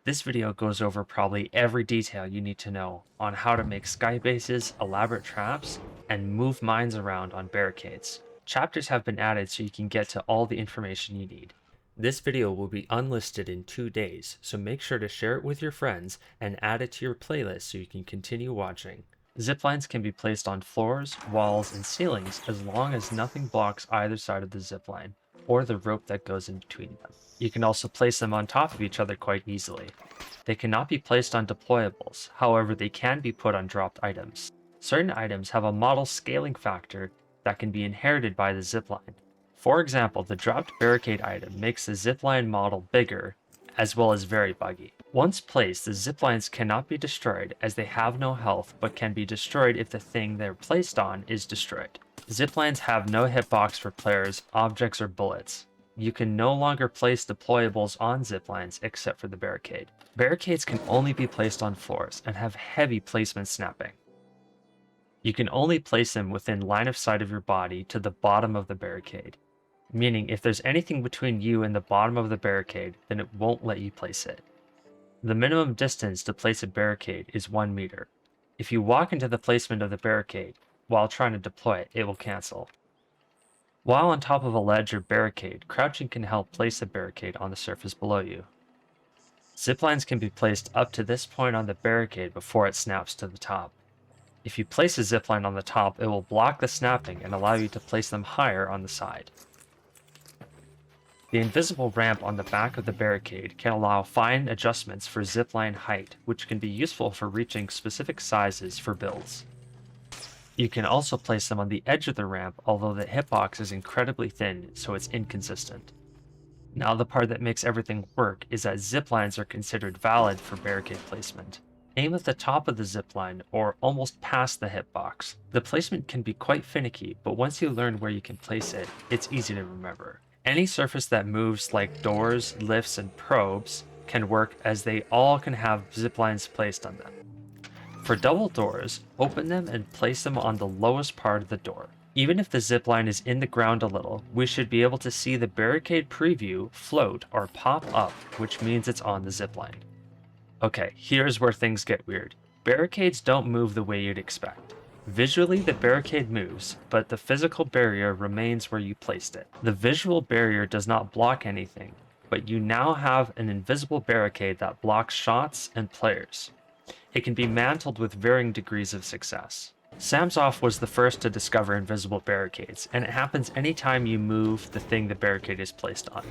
This video goes over probably every detail you need to know on how to make sky bases, elaborate traps, and move mines around on barricades. Chapters have been added so you can get to all the information you need. This video will be unlisted in 2 days, so make sure to share it with your friends and add it to your playlist so you can continue watching. Ziplines can be placed on floors, walls, and ceilings as long as nothing blocks either side of the zipline, or the rope that goes in between them. You can also place them on top of each other quite easily. They cannot be placed on deployables, however they can be put on dropped items. Certain items have a model scaling factor that can be inherited by the zipline. For example, the dropped barricade item makes the zipline model bigger, as well as very buggy. Once placed, the ziplines cannot be destroyed as they have no health, but can be destroyed if the thing they're placed on is destroyed. Ziplines have no hitbox for players, objects, or bullets. You can no longer place deployables on ziplines except for the barricade. Barricades can only be placed on floors and have heavy placement snapping. You can only place them within line of sight of your body to the bottom of the barricade, meaning if there's anything between you and the bottom of the barricade, then it won't let you place it. The minimum distance to place a barricade is 1 meter. If you walk into the placement of the barricade while trying to deploy it, it will cancel. While on top of a ledge or barricade, crouching can help place a barricade on the surface below you. Ziplines can be placed up to this point on the barricade before it snaps to the top. If you place a zipline on the top, it will block the snapping and allow you to place them higher on the side. The invisible ramp on the back of the barricade can allow fine adjustments for zipline height, which can be useful for reaching specific sizes for builds. You can also place them on the edge of the ramp, although the hitbox is incredibly thin, so it's inconsistent. Now the part that makes everything work is that ziplines are considered valid for barricade placement. Aim at the top of the zipline or almost past the hitbox. The placement can be quite finicky, but once you learn where you can place it, it's easy to remember. Any surface that moves like doors, lifts, and probes can work as they all can have ziplines placed on them. For double doors, open them and place them on the lowest part of the door. Even if the zipline is in the ground a little, we should be able to see the barricade preview float or pop up, which means it's on the zipline. Okay, here's where things get weird. Barricades don't move the way you'd expect. Visually, the barricade moves, but the physical barrier remains where you placed it. The visual barrier does not block anything, but you now have an invisible barricade that blocks shots and players. It can be mantled with varying degrees of success. Samsov was the first to discover invisible barricades, and it happens anytime you move the thing the barricade is placed on.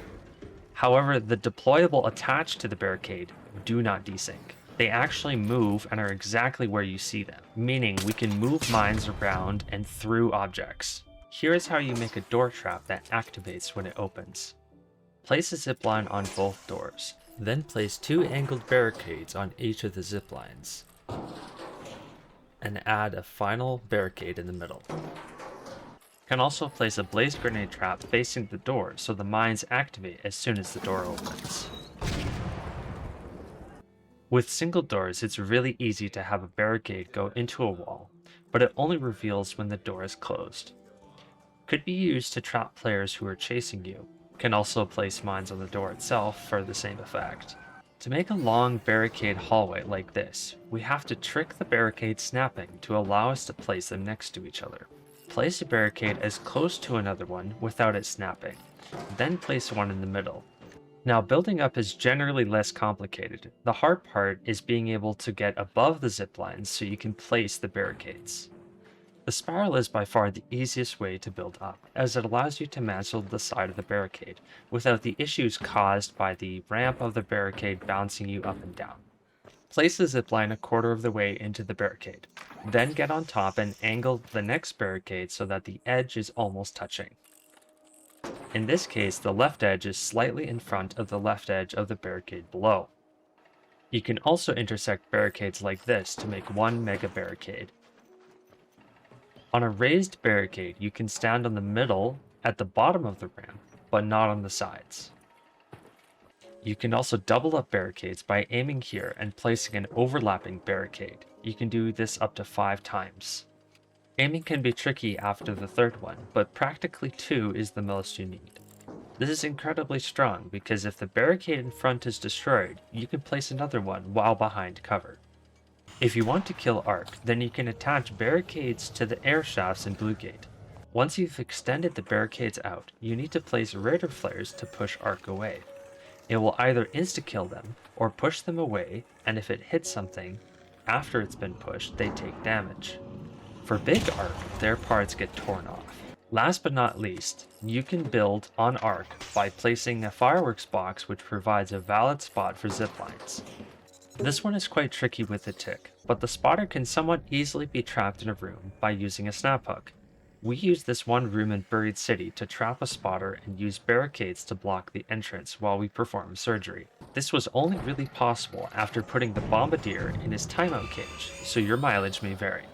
However, the deployable attached to the barricade do not desync. They actually move and are exactly where you see them, meaning we can move mines around and through objects. Here is how you make a door trap that activates when it opens. Place a zipline on both doors. Then place 2 angled barricades on each of the ziplines, and add a final barricade in the middle. You can also place a blaze grenade trap facing the door so the mines activate as soon as the door opens. With single doors, it's really easy to have a barricade go into a wall, but it only reveals when the door is closed. Could be used to trap players who are chasing you. Can also place mines on the door itself for the same effect. To make a long barricade hallway like this, we have to trick the barricade snapping to allow us to place them next to each other. Place a barricade as close to another one without it snapping, then place one in the middle. Now building up is generally less complicated. The hard part is being able to get above the ziplines so you can place the barricades. The spiral is by far the easiest way to build up, as it allows you to mantle the side of the barricade, without the issues caused by the ramp of the barricade bouncing you up and down. Place the zipline a quarter of the way into the barricade, then get on top and angle the next barricade so that the edge is almost touching. In this case, the left edge is slightly in front of the left edge of the barricade below. You can also intersect barricades like this to make one mega barricade. On a raised barricade, you can stand on the middle at the bottom of the ramp, but not on the sides. You can also double up barricades by aiming here and placing an overlapping barricade. You can do this up to 5 times. Aiming can be tricky after the third one, but practically 2 is the most you need. This is incredibly strong because if the barricade in front is destroyed, you can place another one while behind cover. If you want to kill arc, then you can attach barricades to the air shafts in Blue Gate. Once you've extended the barricades out, you need to place radar flares to push arc away. It will either insta-kill them or push them away, and if it hits something after it's been pushed, they take damage. For big arc, their parts get torn off. Last but not least, you can build on arc by placing a fireworks box which provides a valid spot for ziplines. This one is quite tricky with the tick, but the spotter can somewhat easily be trapped in a room by using a snap hook. We used this one room in Buried City to trap a spotter and use barricades to block the entrance while we performed surgery. This was only really possible after putting the bombardier in his timeout cage, so your mileage may vary.